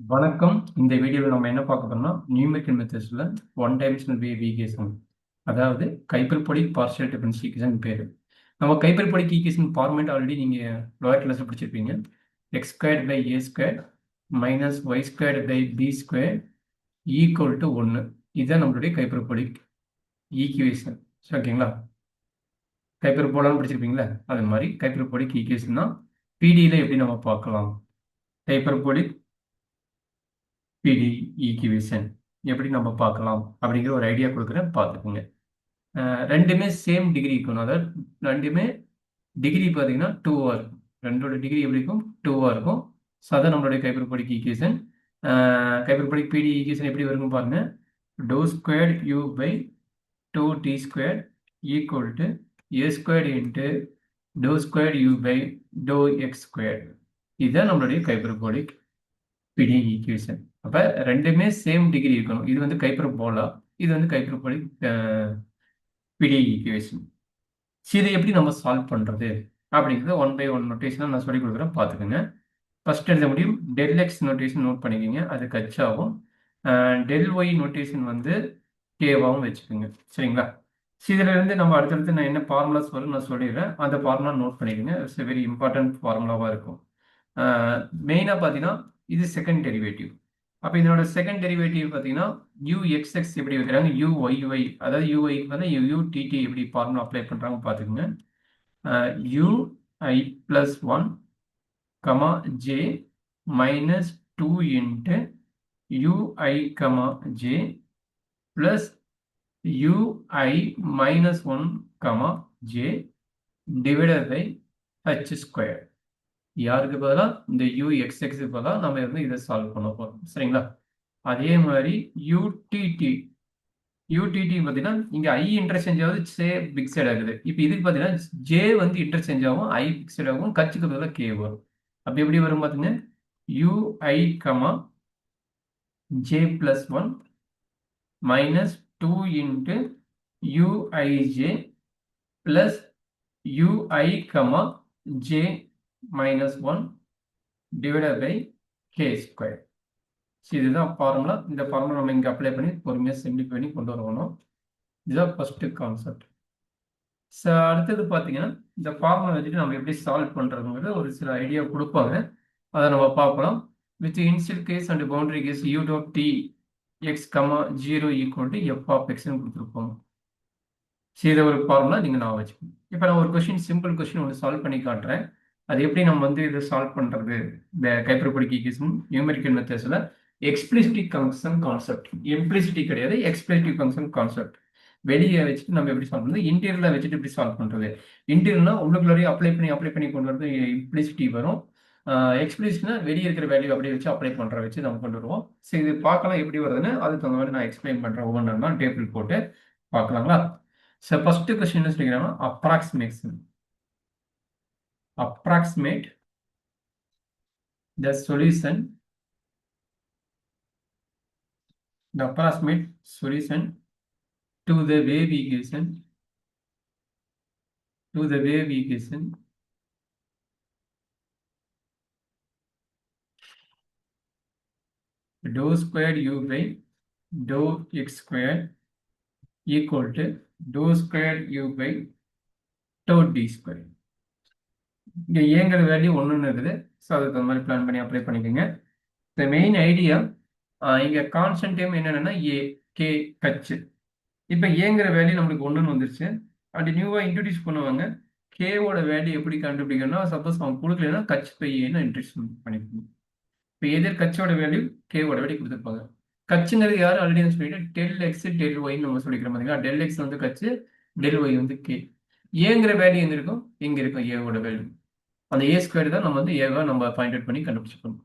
வணக்கம். இந்த வீடியோவில் நம்ம என்ன பார்க்க போறோம்னா நியூமெரிக்கல் மெத்தட்ஸில் ஒன் டைமென்ஷனல் ஈக்குவேஷன், அதாவது கைப்பல்பொடிக் பார்ஷியல் டிஃபரன்ஸ் ஈக்குவேஷன் பேர். நம்ம கைப்பல்பொடிக் ஈக்குவேஷன் ஃபார்மேட் ஆல்ரெடி நீங்கள் லோயர் கிளாஸில் படிச்சிருப்பீங்க. X square by a square minus y square by b square equal to 1. இதுதான் நம்மளுடைய கைப்பல்பொடிக் ஈக்குவேஷன். ஓகேங்களா? கைப்பல்போலான்னு படிச்சிருப்பீங்களா? அது மாதிரி கைப்பல்பொடிக் ஈக்குவேஷன் தான் பிடியில் எப்படி நம்ம பார்க்கலாம். கைப்பல்பொடிக் பிடி ஈக்குவேஷன் எப்படி நம்ம பார்க்கலாம் அப்படிங்கிற ஒரு ஐடியா கொடுக்குறேன், பார்த்துக்குங்க. ரெண்டுமே சேம் டிகிரி இருக்கணும். அதாவது ரெண்டுமே டிகிரி பார்த்தீங்கன்னா 2ஆக இருக்கும். ரெண்டோட டிகிரி எப்படி இருக்கும்? 2ஆக இருக்கும். ஸோ அதான் நம்மளுடைய கைப்பல்பொடிக் ஈக்குவேஷன். கைப்பல்பொடிக் பிடி ஈக்குவேஷன் எப்படி வரும்னு பாருங்க. Doe square u by 2t square equal to a square into doe square u by doe x square. இதுதான் நம்மளுடைய கைப்பல்பொடிக் பிடி ஈக்குவேஷன். அப்போ ரெண்டுமே சேம் டிகிரி இருக்கணும். இது வந்து கைப்பல்போலா, இது வந்து கைப்பல்பொடிக் பிடி ஈக்குவேஷன். இதை எப்படி நம்ம சால்வ் பண்ணுறது அப்படிங்கிறது 1 by 1 நோட்டேஷனாக நான் சொல்லிக் கொடுக்குறேன், பார்த்துக்கோங்க. ஃபர்ஸ்ட் எழுத முடியும் டெல் எக்ஸ் நோட்டேஷன் நோட் பண்ணிக்கோங்க, அது கச்சாகும். டெல் ஒய் நோட்டேஷன் வந்து கேவாகவும் வச்சுக்கோங்க. சரிங்களா? இதில் இருந்து நம்ம அடுத்தடுத்து நான் என்ன ஃபார்முலாஸ் வரும் நான் சொல்லிடுறேன். அந்த ஃபார்முலா நோட் பண்ணிக்கோங்க. இட்ஸ் வெரி இம்பார்ட்டன்ட் ஃபார்முலாவாக இருக்கும். மெயினாக பார்த்தீங்கன்னா இது செகண்ட் டெரிவேட்டிவ். அப்போ இதனோட செகண்ட் டெரிவேட்டிவ் பார்த்தீங்கன்னா யூஎக்ஸ்எக்ஸ் எப்படி வைக்கிறாங்க, யூஒய்ஒய், அதாவது யூஒய்க்கு வந்து யூடிடி எப்படி ஃபார்முலா அப்ளை பண்ணுறாங்க பார்த்துக்குங்க. UI plus 1 comma J minus 2 into UI comma J plus ui minus 1 comma j divided by h square. யாருக்கு பதிலாக இந்த uxx பதிலாக நம்ம வந்து இதை சால்வ் பண்ண போறோம். சரிங்களா? அதே மாதிரி utt பார்த்தீங்கன்னா இங்க i இன்டர்சேஞ்ச் ஆகுது, ஜே பிக்சட் ஆகுது. இப்போ இதுக்கு பார்த்தீங்கன்னா j வந்து இன்டர்சேஞ்ச் ஆகும், i பிக்சட் ஆகும், கச்சுக்கு பதிலாக k வரும். அப்போ எப்படி வரும் பார்த்தீங்க, ui comma j plus 1 minus 2 into uij plus ui comma j minus 1 divided by k square. இதுதான் ஃபார்முலா. இந்த ஃபார்முலா நம்ம இங்கே அப்ளை பண்ணி பொறுமையாக சிம்பிளிஃபை பண்ணி கொண்டு வரணும். இதுதான் ஃபர்ஸ்ட் கான்செப்ட். ஸோ அடுத்தது பார்த்தீங்கன்னா இந்த ஃபார்முலா வச்சுட்டு நம்ம எப்படி சால்வ் பண்ணுறதுங்கிறது ஒரு சில ஐடியா கொடுப்பாங்க, அதை நம்ம பார்க்கலாம். With initial case and boundary case u dot t x comma 0 equal to f of எக்ஸ்னு கொடுத்துருப்போம். இதை ஒரு ஃபார்முலா நீங்கள் நான் வச்சுக்கணும். இப்போ நான் ஒரு கொஸ்டின், சிம்பிள் கொஸ்டின் ஒன்று சால்வ் பண்ணி காட்டுறேன். அது எப்படி நம்ம வந்து இதை சால்வ் பண்ணுறது, இந்த கைப்பல்பொடிக் ஈக்குவேஷன் நியூமெரிக்கல் மெத்தட்ஸில் எக்ஸ்பிளிசிட் ஃபங்க்ஷன் கான்செப்ட், இம்ப்ளிசிட்டி கிடையாது, எக்ஸ்பிளிசிட் ஃபங்க்ஷன் கான்செப்ட். வெளியே வச்சுட்டு நம்ம எப்படி சால்வ் பண்ணுறது, இன்டீரியரில் வச்சுட்டு எப்படி சால்வ் பண்ணுறது. இன்டீரியர்னா உள்ளுக்குள்ளே அப்ளை பண்ணி கொண்டு வரது இம்ப்ளிசிட்டி வரும். எக்ஸ்பிளிசிட்னா வெளியே இருக்கிற வேல்யூ அப்படியே வச்சு அப்ளை பண்ணுற வச்சு நம்ம கொண்டு வருவோம். ஸோ இது பார்க்கலாம் எப்படி வருதுன்னு. அதுக்கு தகுந்த மாதிரி நான் எக்ஸ்பிளைன் பண்ணுறேன். ஒவ்வொன்றா டேபிள் போட்டு பார்க்கலாங்களா? So first question is approximate the solution, to the wave equation, dou squared u by dou x squared equal to dou squared u by dou d squared. இங்கே ஏங்கிற வேல்யூ ஒன்றுன்னு இருக்குது. ஸோ அதுக்கு அந்த மாதிரி பிளான் பண்ணி apply பண்ணிக்கோங்க. இந்த மெயின் ஐடியா இங்கே கான்ஸ்டன்ட் டைம் என்னென்னா ஏ கே கச்சு. இப்போ ஏங்கிற வேல்யூ நம்மளுக்கு ஒன்றுன்னு வந்துருச்சு. அப்படி நியூவாக இன்ட்ரடியூஸ் பண்ணுவாங்க. கேவோட வேல்யூ எப்படி கண்டுபிடிக்கணும்னா, சப்போஸ் அவங்க கொடுக்கலன்னா கச் பை ஏன்னு இன்ட்ரடியூஸ் பண்ணிக்கணும். இப்போ எதிர் கச்சோட வேல்யூ கேவோட வேல்யூ கொடுத்துருப்பாங்க. கச்சுங்கிறது யாரும் ஆல்ரெடி சொல்லிட்டு டெல் எக்ஸ் டெல் ஒய்ன்னு நம்ம சொல்லிக்கிறோம் பார்த்தீங்களா. டெல் எக்ஸ் வந்து கச்சு, டெல் ஒய் வந்து கே. ஏங்கிற வேல்யூ எங்க இருக்கும், எங்கே இருக்கும் ஏவோட வேல்யூ. அந்த ஏ ஸ்கொயர் தான் நம்ம வந்து ஏவா நம்ம பாயிண்ட் அவுட் பண்ணி கண்டுபிடிச்சிக்கணும்.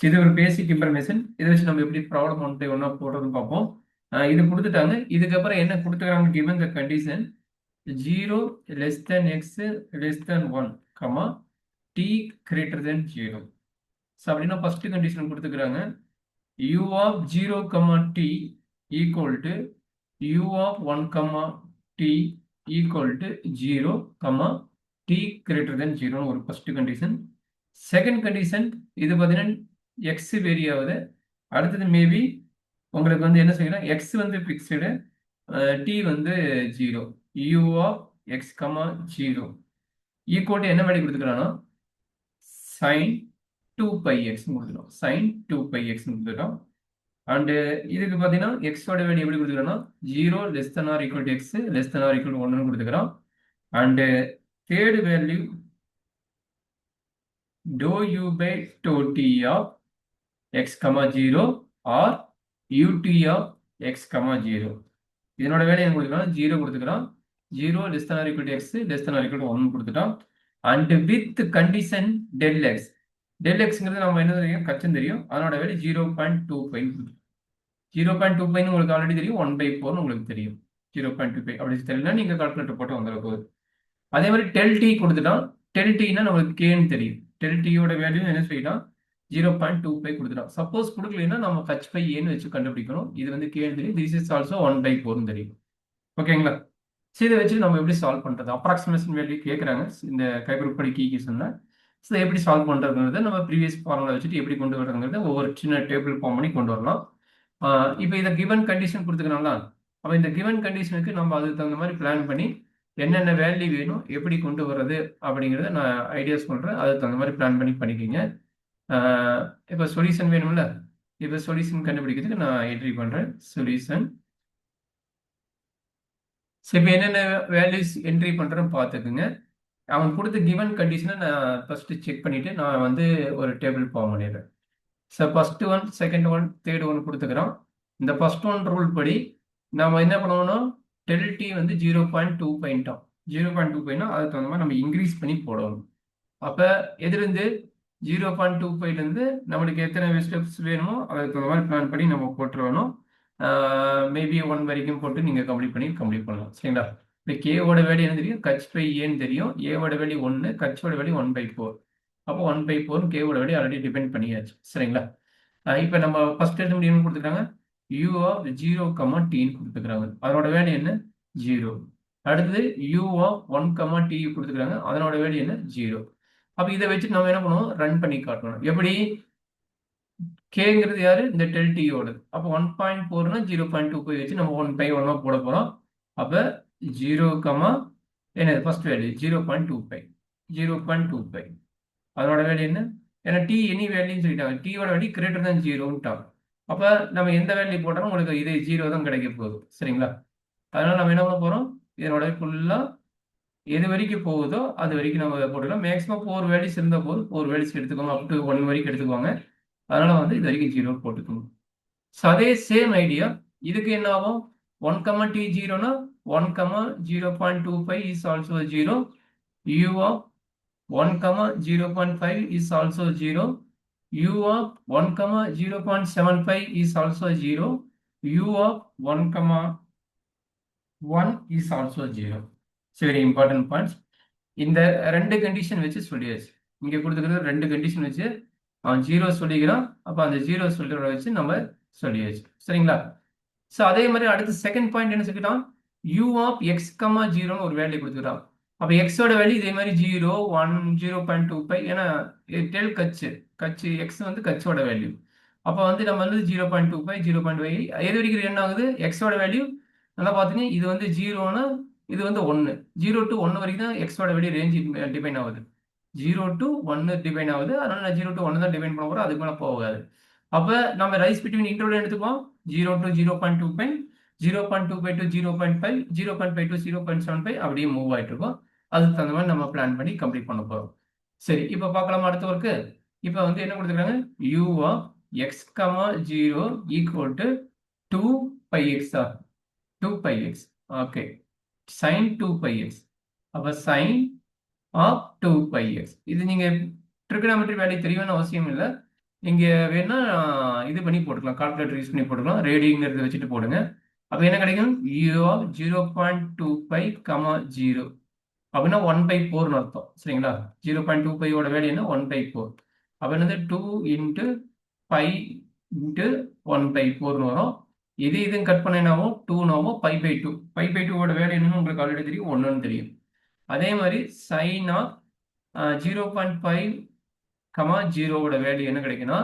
இது ஒரு பேசிக் இன்ஃபர்மேஷன். இதை வச்சு நம்ம எப்படி ப்ராப்ளம் ஒன்று ஒன்றா போடுறதுன்னு பார்ப்போம். இது கொடுத்துட்டாங்க. இதுக்கப்புறம் என்ன கொடுத்துக்கிறாங்க, given the condition 0 less than x less than 1 comma t greater than 0. So அப்படின்னா ஃபர்ஸ்ட் கண்டிஷன் கொடுத்துக்கிறாங்க u of 0 comma t equal to u of 1 comma t equal to 0 comma t greater than 0 ஒரு first condition. Second condition இது பார்த்தீங்கன்னா X vary ஆகுது. அடுத்தது maybe உங்களுக்கு வந்து என்ன செய்யலாம், எக்ஸ் வந்து ஃபிக்ஸ்டு, டி வந்து 0. U of x comma 0 equal to என்ன வேல்யூ கொடுத்துக்கிறான்னா சைன் 2πx கொடுத்துட்டோம். சைன் 2πx கொடுத்துட்டோம். அண்டு இதுக்கு பார்த்தீங்கன்னா எக்ஸோட வேல்யூ எப்படி கொடுத்துக்கிறோம்னா 0 less than or equal to x less than or equal to 1 கொடுத்துக்கிறோம். And third value dou u by dou t of x comma 0 or ut of x comma 0. இதனோட value என்ன கொடுத்துக்கிறோம், 0 கொடுத்துக்கிறோம். 0 less than or equal to x less than or equal to 1 கொடுத்துட்டோம். And with condition del x. Del எக்ஸ்ங்கிறது நம்ம என்ன தெரியும், கச்சம் தெரியும். அதனோட வேல்யூ 0.25. 0.25 உங்களுக்கு ஆல்ரெடி தெரியும். 1/4 உங்களுக்கு தெரியும். 0.25 அப்படி தெரியல, நீங்க கால்குலேட்டர் போட்டு வந்துட போகுது. அதே மாதிரி டெல் டி கொடுத்துட்டோம். டெல் டினா நமக்கு கேன்னு தெரியும். டெல் டியோட வேல்யூ என்ன சொல்லிட்டோம், 0.25 கொடுத்துட்டோம். சப்போஸ் கொடுக்கலன்னா நம்ம ஹச் பை ஏன்னு வச்சு கண்டுபிடிக்கணும். இது வந்து கேன்னு தெரியும். திஸ் இஸ் ஆல்சோ 1/4 தெரியும். ஓகேங்களா? சரி, இதை வச்சு நம்ம எப்படி சால்வ் பண்றது, அப்ராக்சிமேஷன் வேல்யூ கேட்குறாங்க இந்த கைப்படி கீகேஷன்ல. ஸோ எப்படி சால்வ் பண்றதுங்கிறத நம்ம ப்ரீவியஸ் ஃபார்முலா வச்சுட்டு எப்படி கொண்டு வரதுங்கிறத ஒவ்வொரு சின்ன டேபிள் ஃபார்ம் பண்ணி கொண்டு வரலாம். இப்போ இதை கிவன் கண்டிஷன் கொடுத்துக்கணும்ல, அப்போ இந்த கிவன் கண்டிஷனுக்கு நம்ம அதுக்கு தகுந்த மாதிரி பிளான் பண்ணி என்னென்ன வேல்யூ வேணும், எப்படி கொண்டு வர்றது அப்படிங்கிறத நான் ஐடியாஸ் சொல்கிறேன். அதுக்கு தகுந்த மாதிரி பிளான் பண்ணி பண்ணிக்கிங்க. இப்போ சொல்யூஷன் வேணும்ல, இப்போ சொல்யூஷன் கண்டுபிடிக்கிறதுக்கு நான் என்ட்ரி பண்ணுறேன். சொல்யூஷன். சரி, இப்போ என்னென்ன வேல்யூஸ் என்ட்ரி பண்ணுறேன்னு பார்த்துக்குங்க. அவன் கொடுத்த கிவன் கண்டிஷனை நான் ஃபஸ்ட்டு செக் பண்ணிவிட்டு நான் வந்து ஒரு டேபிள் ஃபார்ம் பண்ணிடுறேன். So first one, second one, third one கொடுத்துக்கிறோம். இந்த ஃபர்ஸ்ட் ஒன் ரூல் படி நம்ம என்ன பண்ணுவோம்னா டெல் டி வந்து 0.25 0.25னா அதுக்கு தகுந்த மாதிரி நம்ம இன்க்ரீஸ் பண்ணி போடணும். அப்போ எதுலேருந்து 0.25லேருந்து நம்மளுக்கு எத்தனை ஸ்டெப்ஸ் வேணுமோ அதுக்கு தகுந்த மாதிரி பிளான் பண்ணி நம்ம போட்டுருவணும். மேபி 1 வரைக்கும் போட்டு நீங்கள் கம்ப்ளீட் பண்ணலாம். சரிங்களா? இப்போ கேவோட வேல்யூ என்ன தெரியும், கச் பை ஏன்னு தெரியும். ஏவோட வேல்யூ 1, கச்சோட வேல்யூ 1/4. அப்போ 1/4 கேவோட வேல்யூ ஆல்ரெடி டிபெண்ட் பண்ணியாச்சு. சரிங்களா? இப்போ நம்ம ஃபர்ஸ்ட் எடுத்து முடியும் கொடுத்துருக்காங்க, u ஆஃப் 0, t கொடுத்துருக்காங்க. அதனோட வேல்யூ என்ன, 0. அடுத்தது u ஆஃப் 1, t கொடுத்துருக்காங்க. அதனோட வேல்யூ என்ன, 0. அப்போ இதை வச்சு நம்ம என்ன பண்ணுவோம், ரன் பண்ணி காட்டணும். எப்படி, கேங்கிறது யாரு, இந்த டெல் டியோட. அப்போ 1.4னா 0.25 வச்சு நம்ம 1/1 போட போகிறோம். அப்போ 0, என்னது ஃபர்ஸ்ட் வேல்யூ 0.25. 0.25 அதனோட வேல்யூ என்ன, ஏன்னா டி எனி வேல்யூன்னு சொல்லிட்டாங்க. டீயோட வேல்யூ கிரேட்டர் தான் 0ன்ட்டாங்க. அப்போ நம்ம எந்த வேல்யூ போட்டாலும் உங்களுக்கு இது 0 தான் கிடைக்க போகுது. சரிங்களா? அதனால நம்ம என்ன பண்ண போகிறோம், இதனோட ஃபுல்லாக எது வரைக்கும் போகுதோ அது வரைக்கும் நம்ம போட்டுக்கலாம். மேக்ஸிமம் 4 வேல்யூஸ் இருந்தால் போதும். 4 வேல்யூஸ் எடுத்துக்கோங்க, அப் டு 1 வரைக்கும் எடுத்துக்கோங்க. அதனால வந்து இது வரைக்கும் 0 போட்டுக்கோங்க. ஸோ அதே சேம் ஐடியா இதுக்கு என்ன ஆகும், 1, t 0னா 1, 0.25 is also 0. u of 1, 0.5 is also 0. u of 1, 0.75 is also 0. u of 1, is also 0. So very important points. இந்த ரெண்டு கண்டிஷன் வச்சு சொல்லியாச்சு. இங்கே கொடுத்துக்கிறது ரெண்டு கண்டிஷன் வச்சு அவன் 0 சொல்லிக்கிறான். அப்போ அந்த 0 சொல்லிக்கிறத வச்சு நம்ம சொல்லியாச்சு. சரிங்களா? ஸோ அதே மாதிரி அடுத்து செகண்ட் பாயிண்ட் என்ன சொல்லிட்டான், u ஆஃப் எக்ஸ் கமா 0ன்னு ஒரு வேல்யூ கொடுத்துக்கிறான். அப்போ எக்ஸோட வேல்யூ இதே மாதிரி 0, 1, 0.25. ஏன்னா டெல் கச்சு எக்ஸ் வந்து கச்சோட வேல்யூ. அப்போ வந்து நம்ம வந்து 0.25, 0.5 எது வரைக்கும் என்ன ஆகுது, எக்ஸோட வேல்யூ நல்லா பார்த்தீங்கன்னா இது வந்து 0னா இது வந்து 1. 0 to 1 வரைக்கும் தான் எக்ஸோட வேல்யூ ரேஞ்ச் டிபைன் ஆகுது. 0 to 1 டிபைன் ஆகுது. அதனால நான் 0 to 1 தான் டிபைன் பண்ண போகிறோம், அதுக்கு மேலே போகாது. அப்போ நம்ம ரைஸ் பிட்வீன் இன்டர்வல் எடுத்துக்குவோம். 0 to 0.25, 0.25 to 0.5, 0.5 to 0.75 அப்படியே மூவ் ஆகிட்டு இருக்கும். அதுக்கு தகுந்த மாதிரி நம்ம பிளான் பண்ணி கம்ப்ளீட் பண்ண போகிறோம். சரி, இப்போ பார்க்கலாமா அடுத்த ஒர்க்கு. இப்போ வந்து என்ன கொடுத்துருக்காங்க, u of x comma 0 equal to 2πx. 2πx. Okay, sin 2πx. அப்போ sin ஆஃப் 2πx. இது நீங்கள் ட்ரிகனாமெட்ரி வேல்யூ தெரியணும்னு அவசியம் இல்லை. இங்கே வேணா இது பண்ணி போட்டுக்கலாம், கால்குலேட்டர் யூஸ் பண்ணி போட்டுக்கலாம். ரேடிங்கிறத வச்சுட்டு போடுங்க. அப்போ என்ன கிடைக்கும், u ஆஃப் 0.25, 0 அப்படின்னா 1/4ன்னு அர்த்தம். சரிங்களா? 0.25ஓட வேல்யூ என்ன, 1/4. அப்போ என்னது 2 × 5 × 1/4ன்னு வரும். இதுவும் கட் பண்ணினாவும் 2நாவும் π/2. π/2ஓட வேல்யூ என்னன்னு உங்களுக்கு ஆல்ரெடி தெரியும், 1ன்னு தெரியும். அதே மாதிரி sin ஆஃப் 0.5, 0ஓட வேல்யூ என்ன கிடைக்குன்னா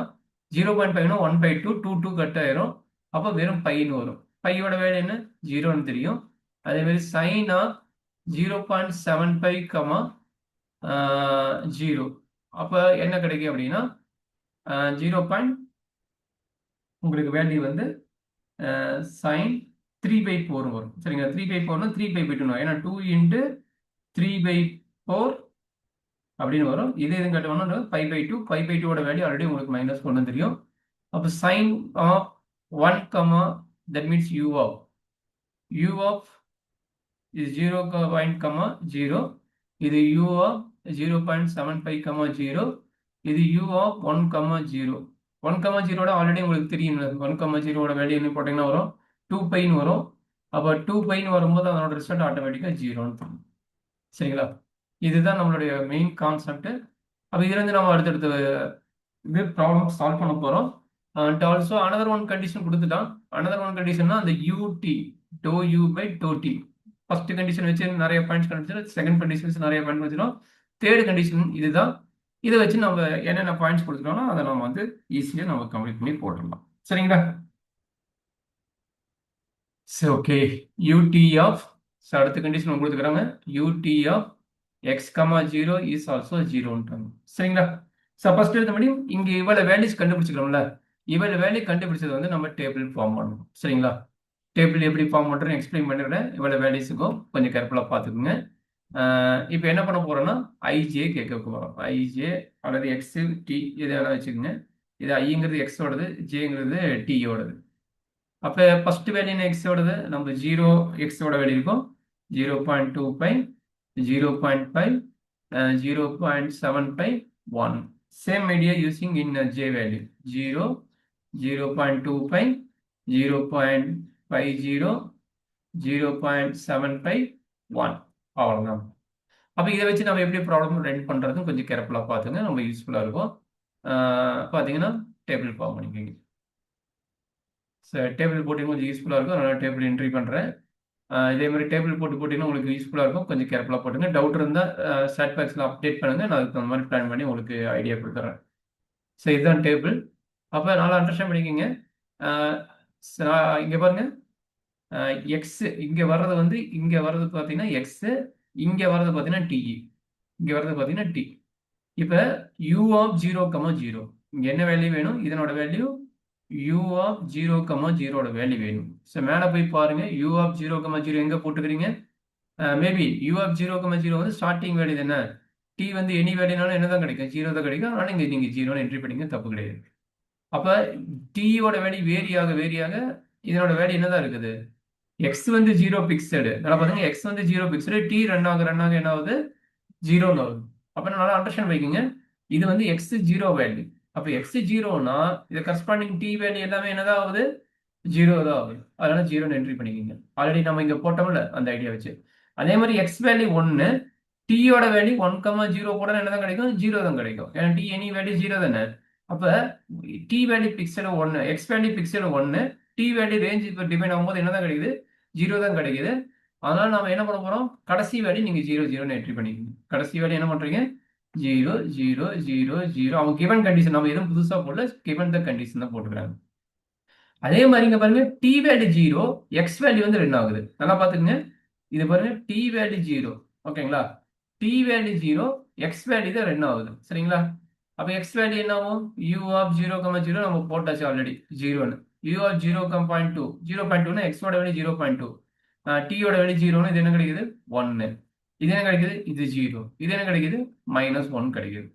0.5னா 1/2 2 கட் ஆயிரும். அப்போ வெறும் பைன்னு வரும். பையோட வேல்யூ என்ன 0ன்னு தெரியும். அதே மாதிரி சைன் ஆஃப் 0.75 கமா 0 அப்போ என்ன கிடைக்கும் அப்படின்னா 0. உங்களுக்கு வேல்யூ வந்து சைன் 3/4 வரும். சரிங்களா? 3/4னா 3/2 ஏன்னா 2 இன்ட்டு 3/4 அப்படின்னு வரும். இது எதுவும் கட்டணும்னா 5/2 5/2ஓட வேல்யூ ஆல்ரெடி உங்களுக்கு -1 தெரியும். அப்போ sine of 1 that means u of is 0.0 இது u of 0.75, 0 இது u of 1,0 1,0 ஆல்ரெடி உங்களுக்கு தெரியும். 1,0 வேல்யூ என்ன போட்டீங்கன்னா வரும் 2πன்னு வரும். அப்போ 2πன்னு வரும்போது அதனோட ரிசல்ட் ஆட்டோமேட்டிக்காக 0ன்னு தெரியும். சரிங்களா? இதுதான் நம்மளுடைய மெயின் கான்செப்ட். அப்போ இதுலேருந்து நம்ம அடுத்தடுத்து இது ப்ராப்ளம் சால்வ் பண்ண போகிறோம். And also another one condition கொடுத்துட்டான். அனதர் ஒன் கண்டிஷன்னா அந்த ut டோ u பை டோ டி ஃபர்ஸ்ட் கண்டிஷன் வச்சு நிறைய பாயிண்ட்ஸ் கண்டுபிடிச்சிடும். செகண்ட் கண்டிஷன் வச்சு நிறைய பாயிண்ட் வச்சிடும். தேர்ட் கண்டிஷன் இதுதான். இதை வச்சு நம்ம என்னென்ன பாயிண்ட்ஸ் கொடுத்துட்டோம்னா அதை நம்ம வந்து ஈஸியாக நம்ம கம்ப்ளீட் பண்ணி போட்டுடலாம். சரிங்களா? சரி, ஓகே. ut ஆஃப் அடுத்த கண்டிஷன் கொடுத்துக்கிறாங்க. ut of x, 0 is also 0ன்றாங்க. சரிங்களா? ஃபர்ஸ்ட் எடுத்த முடியும் இங்க இவ்வளவு வேல்யூஸ் கண்டுபிடிச்சிக்கிறோம்ல, இவ்வளவு வேல்யூ கண்டுபிடிச்சது வந்து நம்ம டேபிள் ஃபார்ம் பண்ணணும். சரிங்களா? டேபிள் எப்படி ஃபார்ம் பண்ணுறேன்னு எக்ஸ்பிளைன் பண்ணிடுறேன். இவ்வளோ வேல்யூஸுக்கும் கொஞ்சம் கேர்ஃபுல்லாக பார்த்துக்குங்க. இப்போ என்ன பண்ண போகிறோன்னா ஐஜே கேட்க போகிறோம். ஐஜே அல்லது எக்ஸு டி இதை வேணால் வச்சுக்கோங்க. இது ஐங்கிறது எக்ஸோடது, ஜேங்கிறது டியோடது. அப்போ ஃபர்ஸ்ட் வேல்யூ என்ன எக்ஸோடது, நம்ம 0 எக்ஸோட வேல்யூ இருக்கும் 0.25 0.5 0.75 1. சேம் ஐடியா யூசிங் இன் ஜே வேல்யூ 0 0.25 0.50 0.75 1 அவ்வளோதான். அப்போ இதை வச்சு நம்ம எப்படி ப்ராப்ளம் ரெடி பண்ணுறதுன்னு கொஞ்சம் கேர்ஃபுல்லாக பார்த்துங்க, நம்ம யூஸ்ஃபுல்லாக இருக்கும். பார்த்தீங்கன்னா டேபிள் ஃபார்ம் பண்ணிக்கோங்க. டேபிள் போட்டிங்கன்னா கொஞ்சம் யூஸ்ஃபுல்லாக இருக்கும். அதனால் டேபிள் என்ட்ரி பண்ணுறேன். இதே மாதிரி டேபிள் போட்டிங்கன்னா உங்களுக்கு யூஸ்ஃபுல்லாக இருக்கும். கொஞ்சம் கேர்ஃபுல்லாக போட்டுங்க. டவுட் இருந்தால் சாட் பாக்ஸில் அப்டேட் பண்ணுங்கள். நான் அதுக்கு அந்த மாதிரி பிளான் பண்ணி உங்களுக்கு ஐடியா கொடுத்துட்றேன். ஸோ இதுதான் டேபிள். அப்போ நல்லா அண்டர்ஸ்டாண்ட் பண்ணிக்கோங்க. இங்கே பாருங்கள், எக்ஸ் இங்கே வர்றது வந்து இங்கே வர்றது பார்த்தீங்கன்னா எக்ஸு, இங்கே வர்றது பார்த்தீங்கன்னா டிஇ, இங்கே வர்றது பார்த்தீங்கன்னா டி. இப்போ u ஆஃப் 0,0 இங்கே என்ன வேல்யூ வேணும், இதனோட வேல்யூ u ஆஃப் 0,0ஓட வேல்யூ வேணும். ஸோ மேலே போய் பாருங்க, u ஆஃப் 0,0 எங்கே போட்டுக்கிறீங்க. மேபி u ஆஃப் 0,0 வந்து ஸ்டார்டிங் வேல்யூ என்ன, டி வந்து எனி வேல்யூனாலும் என்ன தான் கிடைக்கும், 0 தான் கிடைக்கும். அதனால இங்கே நீங்கள் 0ன்னு என்ட்ரி பண்ணிங்க, தப்பு கிடையாது. அப்போ டியோட வேல்யூ வேரியாக இதனோட வேல்யூ என்னதான் இருக்குது, எக்ஸ் வந்து 0 பிக்சடு. நல்லா பாருங்க, எக்ஸ் வந்து 0 பிக்சடு, டி ரன்னாக என்ன ஆகுது 0ன்னு ஆகுது. அப்போ நல்லா அண்டர்ஸ்டாண்ட் பண்ணிக்கோங்க, இது வந்து எக்ஸ் 0 வேல்யூ. அப்போ எக்ஸ் 0னா இது கரஸ்பாண்டிங் டி வேல்யூ எல்லாமே என்னதான் ஆகுது 0 தான் ஆகுது. அதனால 0ன்னு என்ட்ரி பண்ணிக்கோங்க. ஆல்ரெடி நம்ம இங்கே போட்டோம்ல அந்த ஐடியா வச்சு. அதே மாதிரி எக்ஸ் வேல்யூ 1, டியோட வேல்யூ 1,0 போட என்ன தான் கிடைக்கும், 0 தான் கிடைக்கும். ஏன்னா டி எனி வேல்யூ 0 தானே. அப்போ T value fixed 1, X value fixed 1, T value range இப்போ டிபெண்ட் ஆகும்போது என்ன தான் கிடைக்குது, 0 தான் கிடைக்குது. அதனால நம்ம என்ன பண்ண போறோம், கடைசி வேல்யூ நீங்க 0 என்ட்ரி பண்ணிக்கணும். கடைசி வேல்யூ என்ன பண்றீங்க 0 0 0 0. அவங்க கிவன் கண்டிஷன், நம்ம எதுவும் புதுசா போடல, கிவன் த கண்டிஷன் தான் போட்டுக்கிறாங்க. அதே மாதிரி இங்க பாருங்க, டி வேல்யூ 0, எக்ஸ் வேல்யூ வந்து 2 ஆகுது. நல்லா பாத்துக்கங்க, இது பாருங்க டி வேல்யூ 0, ஓகேங்களா, டி வேல்யூ 0, எக்ஸ் வேல்யூ தான் 2 ஆகுது. சரிங்களா? அப்ப எக்ஸ் வேல்யூ என்ன ஆகும், u ஆஃப் 0,0 நம்ம போட்டாச்சு ஆல்ரெடி 0ன்னு. u ஆஃப் 0.2 0.2னா எக்ஸோட வேல்யூ 0.2, டியோட வேல்யூ 0ன்னு இது என்ன கிடைக்குது 1. இது என்ன கிடைக்குது, இது 0. இது என்ன கிடைக்குது -1 கிடைக்குது.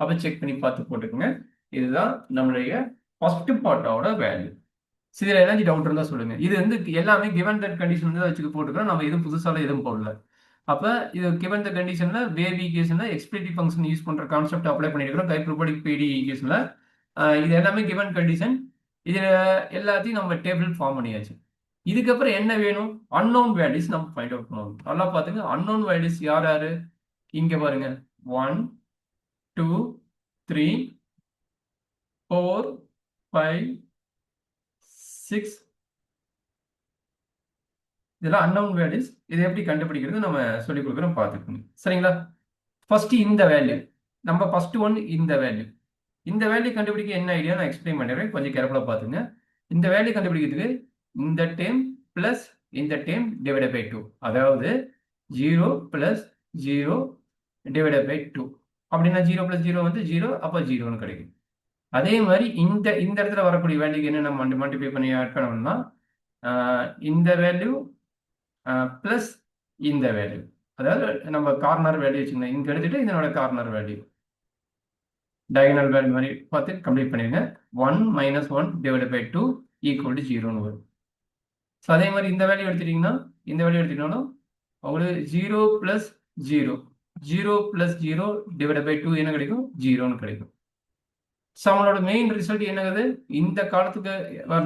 அப்ப செக் பண்ணி பார்த்து போட்டுக்கோங்க. இதுதான் நம்மளுடைய ஃபர்ஸ்ட் பார்ட்டோட வேல்யூ. இதுல ஏதாச்சும் டவுட் இருந்தா சொல்லுங்க. இது வந்து எல்லாமே கிவன் தட் கண்டிஷன் தான் வச்சு போட்டுக்கிறோம். நம்ம எதுவும் புதுசால எதுவும் போடல. அப்ப இது கிவன் த கண்டிஷன்ல வேவ் ஈக்குவேஷன்ல எக்ஸ்பிளிசிட் ஃபங்க்ஷன் யூஸ் பண்ற கான்செப்ட் அப்ளை பண்ணிருக்கிறோம். கைப்ரோபடிக் பிடி ஈக்குவேஷன்ல இது எல்லாமே கிவன் கண்டிஷன். இதுல எல்லாத்தையும் நம்ம டேபிள் ஃபார்ம் பண்ணியாச்சு. இதுக்கப்புறம் என்ன வேணும், அன்னோன் வேல்யூஸ் நம்ம ஃபைண்ட் அவுட் பண்ணணும். நல்லா பாத்துங்க, அன்னோன் வேல்யூஸ் யார் யாரு, இங்க பாருங்க 1 2 3 4 5 6 இதெல்லாம் அன்னோன் வேல்யூஸ். இதை எப்படி கண்டுபிடிக்கிறது நம்ம சொல்லிக் கொடுக்குறோம், பார்த்துக்கோங்க. சரிங்களா? ஃபர்ஸ்ட் இந்த வேல்யூ, நம்ம ஃபர்ஸ்ட் ஒன் இந்த வேல்யூ இந்த வேல்யூ கண்டுபிடிக்க என்ன ஐடியா நான் எக்ஸ்பிளைன் பண்ணிடுறேன், கொஞ்சம் கேர்ஃபுல்லாக பார்த்துங்க. இந்த வேல்யூ கண்டுபிடிக்கிறதுக்கு இந்த டேம் பிளஸ் இந்த டேம் டிவைடட் பை 2, அதாவது 0 பிளஸ் 0 டிவைடட் பை 2 அப்படின்னா 0 பிளஸ் 0 வந்து 0, அப்போ 0ன்னு கிடைக்கும். அதே மாதிரி இந்த இந்த இடத்துல வரக்கூடிய வேல்யூக்கு என்ன நம்ம மல்டிப்ளை பண்ணி ஆட் பண்ணோம்னா இந்த வேல்யூ பிளஸ் இந்த வேல்யூ, அதாவது நம்ம கார்னர் வேல்யூ வச்சுக்கணும், இங்க எடுத்துட்டு இதனோட கார்னர் வேல்யூ டயகனல் வேல்யூ மாதிரி பார்த்து கம்ப்ளீட் பண்ணிடுங்க. 1 minus 1 divide by 2 equal to 0ன்னு வரும். ஸோ அதே மாதிரி இந்த வேல்யூ எடுத்துட்டீங்கன்னா இந்த வேல்யூ எடுத்துக்கிட்டாலும் உங்களுக்கு 0 பிளஸ் 0 0 பிளஸ் 0 டிவைட் பை 2 என்ன கிடைக்கும்? 0ன்னு கிடைக்கும். ஸோ நம்மளோட மெயின் ரிசல்ட் என்னங்குது? இந்த காலத்துக்கு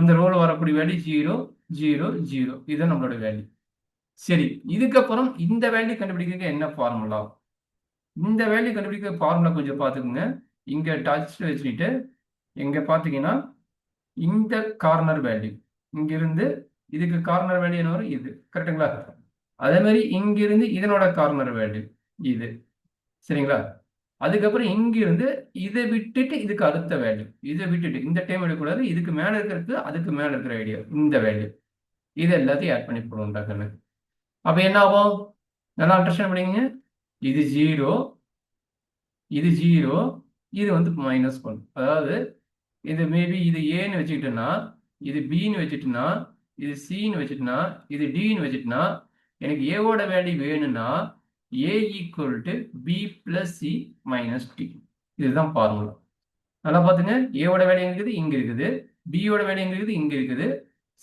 இந்த ரோல வரக்கூடிய வேல்யூ 0 0 0, இதுதான் நம்மளோட வேல்யூ. சரி, இதுக்கப்புறம் இந்த வேல்யூ கண்டுபிடிக்க என்ன ஃபார்முலா? இந்த வேல்யூ கண்டுபிடிக்க ஃபார்முலா கொஞ்சம் பார்த்துக்குங்க. இங்க டச் வச்சுட்டு இங்க பார்த்தீங்கன்னா இந்த கார்னர் வேல்யூ இங்கிருந்து இதுக்கு கார்னர் வேல்யூ என்ன வரும்? இது கரெக்டுங்களா? அதே மாதிரி இங்கிருந்து இதனோட கார்னர் வேல்யூ இது, சரிங்களா? அதுக்கப்புறம் இங்கிருந்து இதை விட்டுட்டு இதுக்கு அடுத்த வேல்யூ, இதை விட்டுட்டு இந்த டைம் எடுக்கக்கூடாது, இதுக்கு மேல இருக்கிறது அதுக்கு மேல இருக்கிற ஐடியா இந்த வேல்யூ, இது எல்லாத்தையும் ஆட் பண்ணி போடுவோம். அப்ப என்ன ஆகும்? நல்லா அண்டர்ஸ்டாண்ட் பண்ணிங்க. இது 0, இது 0, இது வந்து -1. அதாவது இது மேபி இது ஏன்னு வச்சுக்கிட்டேன்னா, இது பின்னு வச்சுட்டுனா, இது சின்னு வச்சுட்டுனா, இது டின்னு வச்சுட்டுனா, எனக்கு ஏவோட வேல்யூ வேணும்னா A equal to B plus C minus D. இதுதான் ஃபார்முலா. நல்லா பார்த்துங்க. ஏவோட வேல்யூ எங்க இருக்குது? இங்க இருக்குது. பியோட வேல்யூ எங்க இருக்குது? இங்க இருக்குது.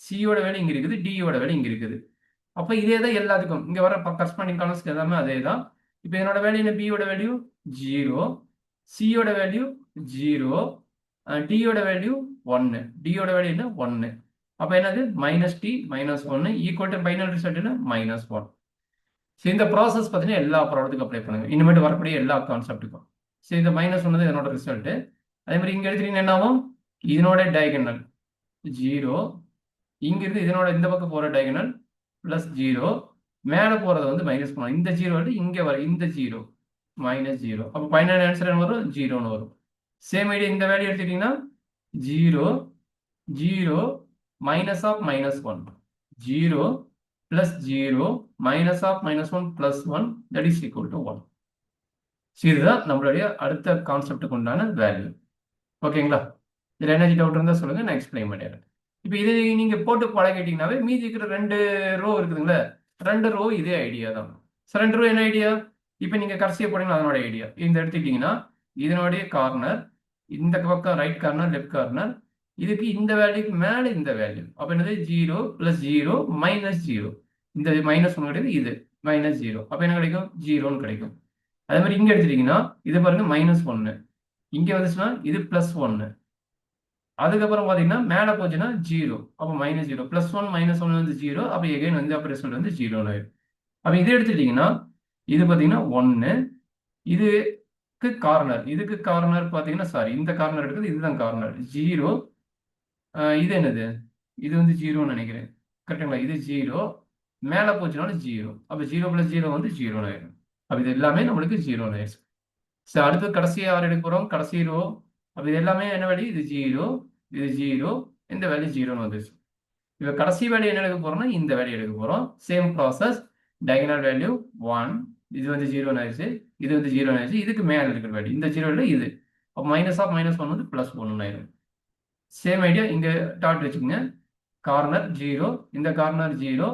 சியோட வேல்யூ இங்க இருக்குது. டியோட வேல்யூ இங்க இருக்குது. அப்ப இதே தான் எல்லாத்துக்கும் இங்க வர கரஸ்பாண்டிங் காலம்ஸ் எல்லாமே அதே தான். இப்போ என்னோட வேல்யூ என்ன? பியோட வேல்யூ 0, சியோட வேல்யூ 0, டியோட வேல்யூ 1, டியோட வேல்யூ என்ன? 1. அப்ப என்னது? Minus D minus 1 equal to final result என்ன? -1. ஸோ இந்த ப்ராசஸ் பார்த்தீங்கன்னா எல்லா ப்ராடக்ட்டுக்கும் அப்ளை பண்ணுங்க, இனிமேட்டு வரக்கூடிய எல்லா கான்செப்ட்டுக்கும். ஸோ இந்த -1 இதனோட ரிசல்ட். அதே மாதிரி இங்க எடுத்துட்டீங்கன்னா என்ன ஆகும்? இதனோட டயகனல் 0, இங்கிருந்து இதனோட இந்த பக்கம் போற டயகனல் பிளஸ் 0, மேலே போறது வந்து -1. இந்த 0 இங்க வர இந்த 0 -0. அப்போ ஃபைனல் ஆன்சர் என்ன வரும்? 0ன்னு வரும். சேம் ஐடியா இந்த வேல்யூ எடுத்துக்கிட்டீங்கன்னா 0 0 minus of -1, 0 plus 0 minus of -1 plus 1, that is equal to 1. இதுதான் நம்மளுடைய அடுத்த கான்செப்டுக்கு உண்டான வேல்யூ. ஓகேங்களா? இதில் எனர்ஜி டவுட் இருந்தால் சொல்லுங்க, நான் எக்ஸ்பிளைன் பண்ணிடுறேன். இப்போ இது நீங்க போட்டு பழகிட்டீங்கன்னாவே மீதி இருக்கிற 2 ரோ இருக்குதுங்களா, 2 ரோ இதே ஐடியா தான். ஸோ 2 ரோ என்ன ஐடியா? இப்போ நீங்க கடைசியாக போனீங்கன்னா அதனோட ஐடியா இந்த எடுத்துக்கிட்டீங்கன்னா இதனுடைய கார்னர் இந்த பக்கம் ரைட் கார்னர் லெஃப்ட் கார்னர், இதுக்கு இந்த வேல்யூக்கு மேலே இந்த வேல்யூ, அப்போ என்னது? 0 பிளஸ் 0 மைனஸ் 0, இந்த -1 கிடையாது, இது -0, அப்போ என்ன கிடைக்கும்? 0ன்னு கிடைக்கும். அதே மாதிரி இங்க எடுத்துட்டீங்கன்னா இது பாருங்க -1, இங்க வந்துச்சுன்னா இது +1, அதுக்கப்புறம் பார்த்தீங்கன்னா மேலே போச்சுன்னா 0, அப்போ -0 +1 -1 வந்து 0, அப்போ எகைன் வந்து அப்போ ரிசல்ட் வந்து 0ன்னு ஆயிடும். அப்போ இது எடுத்துட்டீங்கன்னா இது பார்த்தீங்கன்னா 1, இதுக்கு கார்னர், இதுக்கு கார்னர் பார்த்தீங்கன்னா சாரி இந்த கார்னர் எடுக்குது, இதுதான் கார்னர் 0, இது என்னது? இது வந்து 0ன்னு நினைக்கிறேன், கரெக்டுங்களா? இது 0, மேலே போச்சுனாலும் 0, அப்போ 0 + 0 வந்து 0ன்னு ஆயிடும். அப்போ இது எல்லாமே நம்மளுக்கு 0ன்னு ஆயிடுச்சு. ஸோ அடுத்து கடைசி யார் எடுக்க போகிறோம்? கடைசி ரோ. அப்போ இது எல்லாமே என்ன வேல்யூ? இது 0, இது 0, இந்த வேல்யூ 0ன்னு வந்துச்சு. இப்போ கடைசி வேல்யூ என்ன எடுக்க போகிறோம்னா இந்த வேல்யூ எடுக்க போகிறோம். சேம் ப்ராசஸ், டயகனல் வேல்யூ 1, இது வந்து 0ன்னு ஆயிடுச்சு, இது வந்து 0ன்னு ஆயிடுச்சு, இதுக்கு மேலே இருக்கிற வேல்யூ இந்த 0 இல்லை இது, அப்போ -1 வந்து +1 ஆயிடும். சேம் ஐடியா இங்க டாட் வச்சுக்கோங்க. கார்னர் 0, இந்த கார்னர் 0,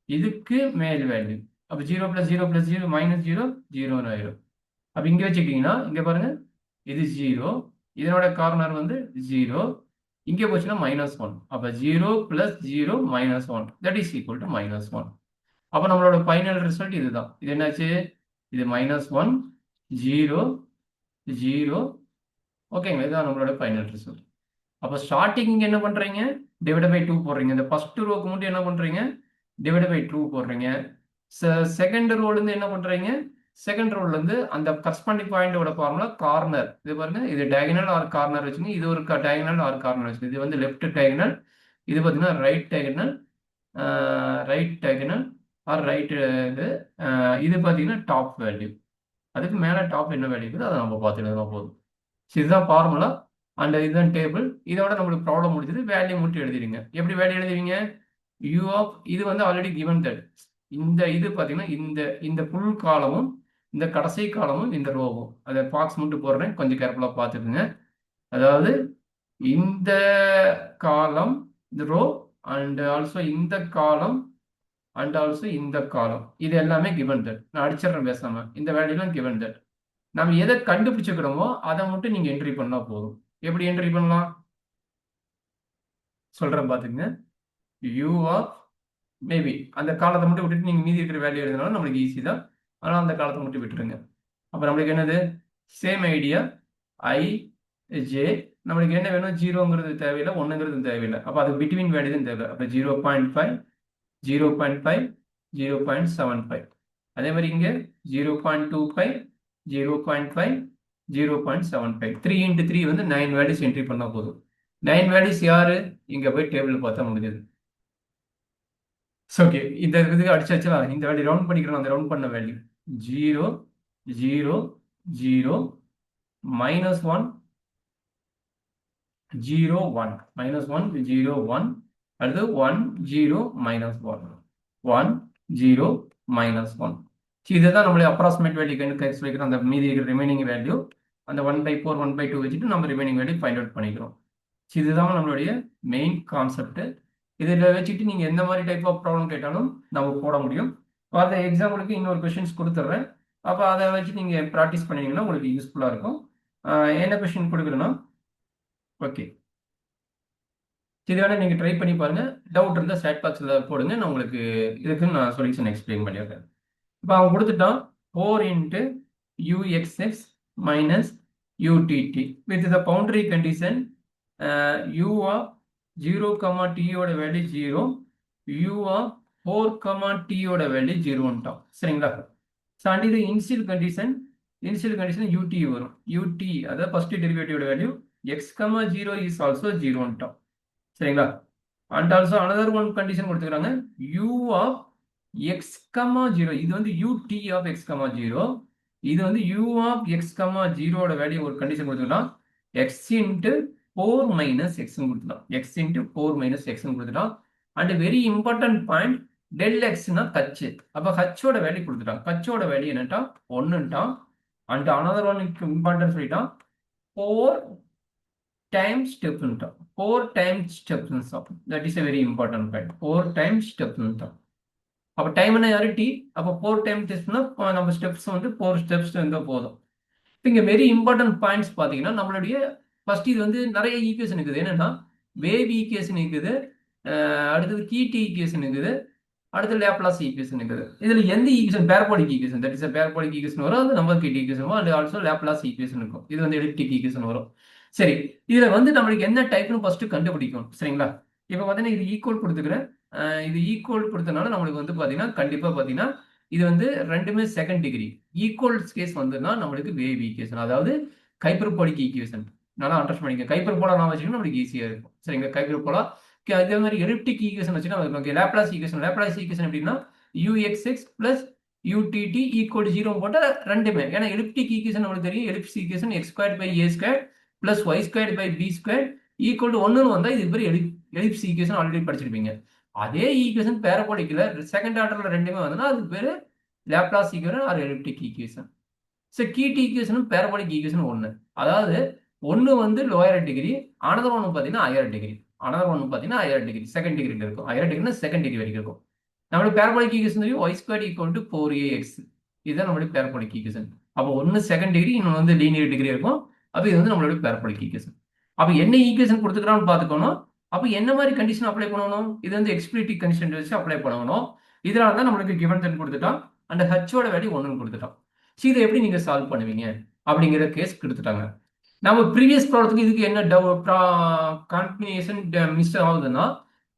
இதுக்கு மேல் வேல்யூ, அப்போ 0 + 0 + 0 -0 0ன்னு ஆயிடும். அப்போ இங்க வச்சுக்கிட்டீங்கன்னா இங்க பாருங்க இது 0, இதனோட கார்னர் வந்து 0, இங்கே போச்சுன்னா -1, அப்போ 0 + 0 -1, that is equal to -1. அப்போ நம்மளோட ஃபைனல் ரிசல்ட் இதுதான். இது என்னாச்சு? இது -1 0 0, ஓகேங்களா? இதுதான் நம்மளோட ஃபைனல் ரிசல்ட். அப்போ ஸ்டார்டிங் இங்க என்ன பண்றீங்க? டிவைட் பை 2 போடுறீங்க. இந்த ஃபர்ஸ்ட் ரோக்கு மட்டும் என்ன பண்றீங்க? டிவைட் பை 2 போடுறீங்க. செகண்ட் ரோல இருந்து என்ன பண்றீங்க? செகண்ட் ரோல இருந்து அந்த கரஸ்பாண்டிங் பாயிண்டோட ஃபார்முலா கார்னர், இது பாருங்க, இது டயகனல் ஆர் கார்னர் வச்சுங்க, இது ஒரு டயகனல் ஆர் கார்னர் வச்சுங்க. இது வந்து லெஃப்ட் டயகனல், இது பார்த்தீங்கன்னா ரைட் டயகனல், ஆர் ரைட், இது பார்த்தீங்கன்னா டாப் வேல்யூ. அதுக்கு மேலே டாப் என்ன வேல்யூ இருக்குதோ அதை நம்ம பார்த்துட்டு போதும். இதுதான் ஃபார்முலா அண்ட் இதுதான் டேபிள். இதோட நம்மளுக்கு ப்ராப்ளம் முடிஞ்சது. வேல்யூ மட்டும் எழுதிடுங்க. எப்படி வேல்யூ எழுதுவீங்க? யூ ஆஃப் இது வந்து ஆல்ரெடி கிவன் தட். இந்த இது பார்த்தீங்கன்னா இந்த இந்த ஃபுல் காலமும் இந்த கடைசி காலமும் இந்த ரோவும் அதை பாக்ஸ் மட்டும் போடுறேன், கொஞ்சம் கேர்ஃபுல்லாக பார்த்துக்குங்க. அதாவது இந்த காலம் இந்த ரோ அண்ட் ஆல்சோ இந்த காலம் அண்ட் ஆல்சோ இந்த காலம் இது எல்லாமே கிவன் தட். நான் அடிச்சிடறேன் பேசாம. இந்த வேல்யூலாம் கிவன் தட். நம்ம எதை கண்டுபிடிச்சுக்கிறோமோ அதை மட்டும் நீங்க என்ட்ரி பண்ணா போதும். எப்படி என்ட்ரி பண்ணலாம் சொல்றேன் பாத்துங்க. யூ ஆஃப் மேபி அந்த காலத்தை மட்டும் விட்டுட்டு நீங்க மீதி இருக்கிற வேல்யூ எழுதினாலும் நம்மளுக்கு ஈஸி தான். ஆனால் அந்த காலத்தை மட்டும் விட்டுருங்க. அப்போ நம்மளுக்கு என்னது? Same idea. ஐ ஜே நம்மளுக்கு என்ன வேணும்? ஜீரோங்கிறது தேவையில்லை, ஒன்றுங்கிறது தேவையில்லை. அப்போ அது பிட்வீன் வேல்யூ தான் தேவை. அப்போ 0.5 0.5 0.75. அதே மாதிரி இங்கே 0.25 0.5 0.75. 3 into 3 வந்து 9 வேல்யூஸ் என்ட்ரி பண்ணா போதும். 9 வேல்யூஸ் யாரு? இங்க போய் டேபிள் பார்த்தா முடிஞ்சது. ஓகே, இந்த இதுக்கு அடிச்சாச்சா? இந்த வேல்யூ ரவுண்ட் பண்ணிக்கிறோம். அந்த ரவுண்ட் பண்ண வேல்யூ 0 0 0 -1 0 1 -1 0 1 அடுத்து 1 0 -1 1 0 -1. இதுதான் நம்மளுடைய அப்ராக்சிமேட் வேல்யூ கண்டுபிடிச்சு வைக்கிறோம். அந்த மீதி இருக்கிற ரிமைனிங் வேல்யூ அந்த 1/4 1/2 வச்சுட்டு நம்ம ரிமைனிங் வேல்யூ ஃபைண்ட் அவுட் பண்ணிக்கிறோம். இதுதான் நம்மளுடைய மெயின் கான்செப்ட். இதில் வச்சுட்டு நீங்கள் எந்த மாதிரி டைப் ஆஃப் ப்ராப்ளம் கேட்டாலும் நம்ம போட முடியும். அந்த எக்ஸாம்பிளுக்கு இன்னொரு கொஷின்ஸ் கொடுத்துட்றேன். அப்போ அதை வச்சு நீங்கள் ப்ராக்டிஸ் பண்ணிங்கன்னா உங்களுக்கு யூஸ்ஃபுல்லாக இருக்கும். என்ன கொஷின் கொடுக்குறேன்னா, ஓகே இது வேணால் நீங்கள் ட்ரை பண்ணி பாருங்கள். டவுட் இருந்தால் சேட் பாக்ஸில் போடுங்க. நான் உங்களுக்கு இதுக்கு நான் சொல்யூஷன் எக்ஸ்பிளைன் பண்ணிடுறேன். இப்போ அவன் கொடுத்துட்டான் 4 into uxx minus utt with the boundary condition u of 0, t ஓட வேல்யூ 0, u of 4, t ஓட வேல்யூ 0 சரிங்களா? ஸோ அண்ட் இது இனிஷியல் கண்டிஷன் ut வரும். ut அதாவது ஃபர்ஸ்ட் டெரிவேட்டிவோட வேல்யூ x, 0 இஸ் ஆல்சோ 0 சரிங்களா? And also another one condition கொடுத்துக்கிறாங்க u of x, 0 இது வந்து ut of x, 0 இது வந்து u of x, 0 ஓட வேல்யூ ஒரு கண்டிஷன் கொடுத்துக்கலாம். x into 4 minus x கொடுத்துக்கலாம். x into 4 minus x கொடுத்துக்கலாம். And very important point del x னா h. அப்ப h ஓட வேல்யூ கொடுத்துட்டான். h ஓட வேல்யூ என்னட்டா 1ன்ட்டான். அண்ட் அனதர் ஒன் இம்பார்ட்டன்ட் சொல்லிட்டான் 4 times step ன்ட்டான். 4 times steps ன்ட்டான். that is a very important point. 4 times steps ன்ட்டான். அப்போ டைம் என்ன யாரு டி. அப்போ 4 டைம் டெஸ்ட்னா நம்ம ஸ்டெப்ஸ் வந்து 4 ஸ்டெப்ஸ் இருந்தால் போதும். இப்போ இங்கே வெரி இம்பார்ட்டன்ட் பாயிண்ட்ஸ் பார்த்தீங்கன்னா நம்மளுடைய ஃபர்ஸ்ட் இது வந்து நிறைய ஈக்குவேஷன் இருக்குது. என்னன்னா வேவ் ஈக்குவேஷன் இருக்குது, அடுத்தது கீட்டி ஈக்குவேஷன் இருக்குது, அடுத்து லேப்லாஸ் ஈக்குவேஷன் இருக்குது. இதில் எந்த equation parabolic equation, that is parabolic equation வரும். அது நம்பர் கீட்டி ஈக்குவேஷன் வரும். அண்ட் ஆல்சோ லேப்லாஸ் ஈக்குவேஷன் இருக்கும். இது வந்து எலிப்டிக் ஈக்குவேஷன் வரும். சரி, இதில் வந்து நம்மளுக்கு என்ன டைப்னு ஃபர்ஸ்ட் கண்டுபிடிக்கும் சரிங்களா? இப்போ பார்த்தீங்கன்னா இது ஈக்குவல் கொடுத்துக்கிறேன். இது ஈக்குவல் கொடுத்தனால நம்மளுக்கு வந்து பார்த்தீங்கன்னா கண்டிப்பாக பார்த்தீங்கன்னா இது வந்து ரெண்டுமே செகண்ட் டிகிரி. ஈக்குவல்ஸ் கேஸ் வந்துன்னா நம்மளுக்கு வேவ் ஈக்குவேஷன், அதாவது ஹைப்பர்போலிக் ஈக்குவேஷன். நல்லா அண்டர்ஸ்டாண்ட் பண்ணிக்க. ஹைப்பர்போலா நான் வச்சுக்கணும் நம்மளுக்கு ஈஸியாக இருக்கும் சரிங்களா? ஹைப்பர்போலா அதே மாதிரி எலிப்டிக் ஈக்குவேஷன் வச்சுன்னா லேப்லாஸ் ஈக்குவேஷன். லேப்லாஸ் ஈக்குவேஷன் எப்படின்னா uxx plus utt equal to 0 போட்டால் ரெண்டுமே. ஏன்னா எலிப்டிக் ஈக்குவேஷன் நம்மளுக்கு தெரியும். Ellipse equation x squared by a squared plus y squared by b squared equal to 1ன்னு வந்தால் இது பேர் எலிப்ஸ் ஈக்குவேஷன் ஆல்ரெடி படிச்சிருப்பீங்க. அதே ஈக்குவேஷன் பேரபோலிக்ல செகண்ட் ஆர்டர்ல ரெண்டுமே வந்தனா அது பேரு Laplace equation or elliptic equation. So heat ஈக்குவேஷனும் பேரபோலிக் ஈக்குவேஷன் ஒன்னு. அதாவது ஒன்னு வந்து லோயர் டிகிரி, அனதர் ஒன் பாத்தீங்கன்னா ஹையர் டிகிரி. அனதர் ஒன் பாத்தீங்கன்னா ஹையர் டிகிரி, செகண்ட் டிகிரில இருக்கும். ஹையர் டிகிரினா செகண்ட் டிகிரி வரைக்கும் இருக்கும். நம்மளுக்கு பேரபோலிக் ஈக்குவேஷன் தெரியும் y squared equal to 4ax. இதுதான் நம்மளுக்கு பேரபோலிக் ஈக்குவேஷன். அப்போ ஒன்னு செகண்ட் டிகிரி, இன்னொன்று வந்து லீனியர் டிகிரி இருக்கும். அப்போ இது வந்து நம்மளுடைய பேரபோலிக் ஈக்குவேஷன். அப்போ என்ன ஈக்குவேஷன் கொடுத்துக்கிறான்னு பாத்துக்கணும். அப்போ என்ன மாதிரி கண்டிஷன் அப்ளை பண்ணணும்? இது வந்து எக்ஸ்பிளிசிட் கண்டிஷன் வச்சு அப்ளை பண்ணணும். இதனால தான் நம்மளுக்கு கிவன் தன் கொடுத்துட்டான். அந்த ஹச்சோட வேல்யூ 1ன்னு கொடுத்துட்டான். சரி, இதை எப்படி நீங்க சால்வ் பண்ணுவீங்க அப்படிங்கிற கேஸ் கொடுத்துட்டாங்க. நம்ம ப்ரீவியஸ் ப்ராப்ளத்துக்கு இதுக்கு என்ன காம்பினேஷன் மிஸ் ஆகுதுன்னா,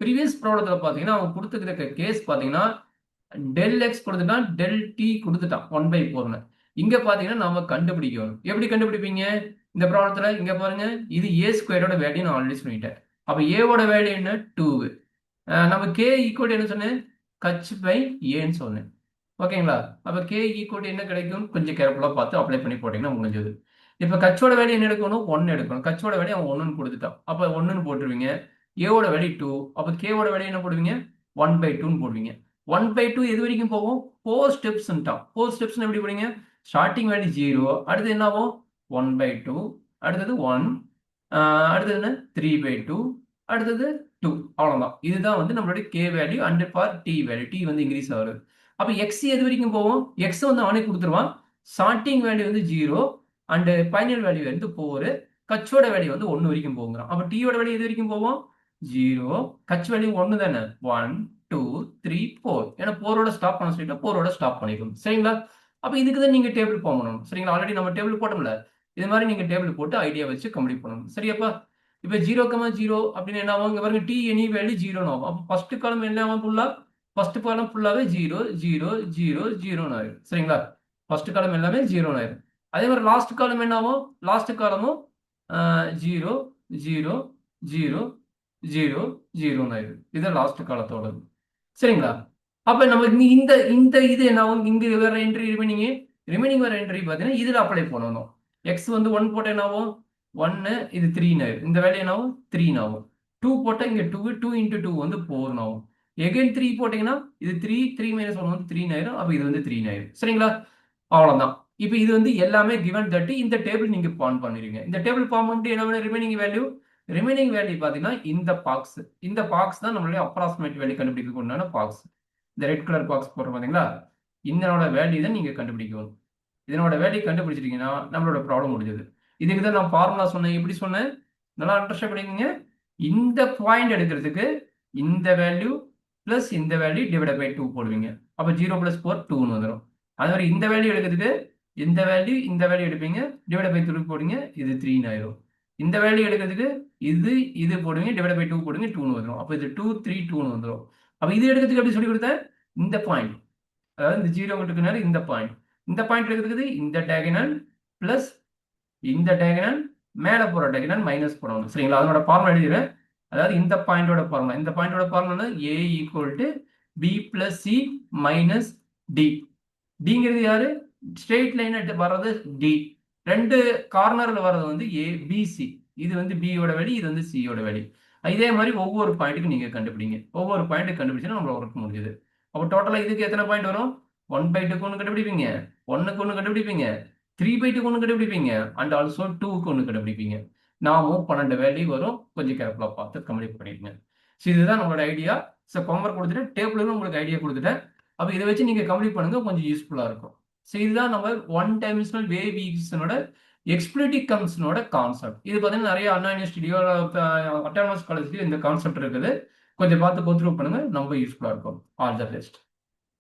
ப்ரீவியஸ் ப்ராப்ளத்துல பாத்தீங்கன்னா அவங்க கொடுத்துருக்க கேஸ் பாத்தீங்கன்னா டெல் எக்ஸ் கொடுத்துட்டான், டெல் டி கொடுத்துட்டான் 1/4ன்னு. இங்க பாத்தீங்கன்னா நம்ம கண்டுபிடிக்கணும். எப்படி கண்டுபிடிப்பீங்க இந்த ப்ராப்ளத்துல? இங்க பாருங்க, இது ஏ ஸ்கொயரோட வேல்யூ நான் ஆல்ரெடி சொல்லிட்டேன். அப்ப ஏவோட வேல்யூ என்ன 2. நம்ம கே ஈக்குவல் என்ன சொன்னேன்? ஹச் பை ஏன்னு சொன்னேன். ஓகேங்களா? அப்ப கே ஈக்குவல் என்ன கிடைக்கும்? கொஞ்சம் கேர்ஃபுல்லா பார்த்து அப்ளை பண்ணி போட்டீங்கன்னா முடிஞ்சது. இப்போ கச்சோட வேல்யூ என்ன எடுக்கணும்? 1 எடுக்கணும். கச்சோட வேல்யூ அவன் 1ன்னு கொடுத்துட்டான். அப்போ 1ன்னு போட்டுருவீங்க. ஏவோட வேல்யூ 2. அப்போ கேவோட வேல்யூ என்ன போடுவீங்க? 1/2ன்னு போடுவீங்க. 1/2 எது வரைக்கும் போகும்? 4 ஸ்டெப்ஸ்ன்ட்டான். 4 ஸ்டெப்ஸ்னு எப்படி போடுவீங்க? Starting value 0. அடுத்து என்ன ஆகும்? 1/2. அடுத்தது 1. அடுத்தது என்ன? 3/2. அடுத்தது 2. அவ்வளோதான். இதுதான் வந்து நம்மளுடைய K value and for T value. T வந்து இன்க்ரீஸ் ஆகுது. அப்போ எக்ஸ் எது வரைக்கும் போகும்? எக்ஸ் வந்து அவனே கொடுத்துருவான். ஸ்டார்டிங் வேல்யூ வந்து 0 அண்ட் ஃபைனல் வேல்யூ வந்து 4. கச்சோட வேல்யூ வந்து 1 வரைக்கும் போகுங்கிறான். அப்போ டீயோட வேல்யூ எது வரைக்கும் போகும்? 0. கச் வேல்யூ 1 தானே? 1 2 3 4. ஏன்னா 4ஓட ஸ்டாப் பண்ண சொல்லிட்டு 4ஓட ஸ்டாப் பண்ணிக்கணும். சரிங்களா? அப்போ இதுக்கு தான் நீங்க டேபிள் போகணும். சரிங்களா? ஆல்ரெடி நம்ம டேபிள் போட்டோம்ல. இது மாதிரி நீங்க டேபிள் போட்டு ஐடியா வச்சு கம்ப்ளீட் பண்ணணும். சரியாப்பா? இப்போ 0,0 அப்படின்னு என்ன ஆகும்? இங்க பாருங்க டி எனி வேல்யூ 0ன்னு ஆகும். அப்போ ஃபர்ஸ்ட் காலம் என்ன ஆகும்? ஃபுல்லா ஃபர்ஸ்ட் காலம் ஃபுல்லாவே 0 0 0 0ன்னு ஆயிடும். சரிங்களா? ஃபர்ஸ்ட் காலம் எல்லாமே 0ன்னு ஆயிடும். அதே மாதிரி லாஸ்ட் காலம் என்ன ஆகும்? லாஸ்ட் காலமும் 0 0 0 0 0ன்னு ஆயிடும். இது லாஸ்ட் காலத்தோடது. சரிங்களா? அப்ப நமக்கு இந்த இந்த இது என்ன ஆகும்? இங்க வர என்ட்ரி ரிமைனிங் வர என்ட்ரி பார்த்தீங்கன்னா இதுல அப்ளை பண்ணணும். எக்ஸ் வந்து 1 போட்டா என்ன ஆகும்? 1 இது 3ன்னு ஆயிடும். இந்த வேல்யூ என்ன ஆகும்? 3ன்னு ஆகும். 2 போட்டா இங்க 2 2 into 2 வந்து 4ன்னு ஆகும். எகைன் 3 போட்டீங்கன்னா இது 3 3 minus 1 வந்து 3ன்னு ஆயிடும். அப்ப இது வந்து 3ன்னு ஆயிடும். சரிங்களா? அவ்வளவுதான். இப்ப இது வந்து எல்லாமே given 30. இந்த டேபிள் நீங்க ஃபார்ம் பண்ணிருங்க. இந்த டேபிள் ஃபார்ம் பண்ணிட்டு என்ன வேணும்? ரிமைனிங் வேல்யூ பாத்தீங்கன்னா இந்த பாக்ஸ். இந்த பாக்ஸ் தான் நம்மளுடைய அப்ராக்ஸிமேட் வேல்யூ கண்டுபிடிக்க உண்டான பாக்ஸ். இந்த ரெட் கலர் பாக்ஸ் போடுறோம் பாத்தீங்களா? இதனோட வேல்யூ தான் நீங்க கண்டுபிடிக்கணும். இதனோட வேல்யூ கண்டுபிடிச்சிட்டீங்கன்னா நம்மளோட ப்ராப்ளம் முடிஞ்சது. இதுக்கு தான் நான் ஃபார்முலா சொன்னேன். எப்படி சொன்னேன்? நல்லா அண்டர்ஸ்டாண்ட் பண்ணிக்கங்க. இந்த பாயிண்ட் எடுக்கிறதுக்கு இந்த வேல்யூ பிளஸ் இந்த வேல்யூ டிவைட் பை 2 போடுவீங்க. அப்ப 0 + 4 2ன்னு வந்துடும். அதே மாதிரி இந்த வேல்யூ எடுக்கிறதுக்கு இந்த வேல்யூ எடுப்பீங்க. டிவைட் பை 3 போடுங்க. இது 3ன்னு ஆயிடும். இந்த வேல்யூ எடுக்கிறதுக்கு இது போடுவீங்க. டிவைட் பை 2 போடுங்க. 2ன்னு வந்துடும். அப்ப இது 2 3 2ன்னு வந்துடும். அப்ப இது எடுக்கிறதுக்கு எப்படி சொல்லி கொடுத்தேன்? இந்த பாயிண்ட். அதாவது இந்த 0 இருக்கு நேரம் இந்த பாயிண்ட். இந்த பாயிண்ட் எடுக்கிறதுக்கு இந்த டயகனல் பிளஸ் இந்த டயகனல் மேல போற டயகனல் மைனஸ் போடணும். சரிங்களா? அதனோட ஃபார்முலா எழுதிடுறேன். அதாவது இந்த பாயிண்டோட ஃபார்முலா. இந்த பாயிண்டோட formula a = b + c - d. டிங்கிறது யாரு? ஸ்ட்ரெயிட் லைன் வர்றது டி. ரெண்டு கார்னர்ல வர்றது வந்து ஏ பி சி. இது வந்து b யோட வேல்யூ, இது வந்து c யோட வேல்யூ. இதே மாதிரி ஒவ்வொரு பாயிண்ட்டுக்கு நீங்க கண்டுபிடிங்க. ஒவ்வொரு பாயிண்ட் கண்டுபிடிச்சா நம்மள ஒர்க் முடிஞ்சது. அப்போ டோட்டலா இதுக்கு எத்தனை பாயிண்ட் வரும்? 1/2க்கு ஒன்று கண்டுபிடிப்பீங்க, 1க்கு ஒன்று கண்டுபிடிப்பீங்க, 3/2க்கு ஒன்று கண்டுபிடிப்பீங்க, அண்ட் ஆல்சோ 2க்கு ஒன்று கண்டுபிடிப்பீங்க. நாமும் 12 வேல்யூ வரும். கொஞ்சம் கேர்ஃபுல்லா பார்த்து கம்ப்ளீட் பண்ணிடுங்க. ஸோ இதுதான் நம்மளோட ஐடியா. ஸோ ஹோம்வொர்க் கொடுத்துட்டேன், டேபிளும் உங்களுக்கு ஐடியா கொடுத்துட்டேன். அப்போ இதை வச்சு நீங்க கம்ப்ளீட் பண்ணுங்க, கொஞ்சம் யூஸ்ஃபுல்லா இருக்கும். ஸோ இதுதான் நம்ம ஒன் டைமென்ஷனல் வேவ் ஈக்குவேஷனோட எக்ஸ்பிளிட்டிவ் கம்ஸனோட கான்செப்ட். இது பார்த்தீங்கன்னா நிறைய அண்ணா யூனிவர்சிட்டியோ அட்டானமஸ் காலேஜ்லயும் இந்த கான்செப்ட் இருக்குது. கொஞ்சம் பார்த்து கோ த்ரூ பண்ணுங்க, ரொம்ப யூஸ்ஃபுல்லா இருக்கும். All the best.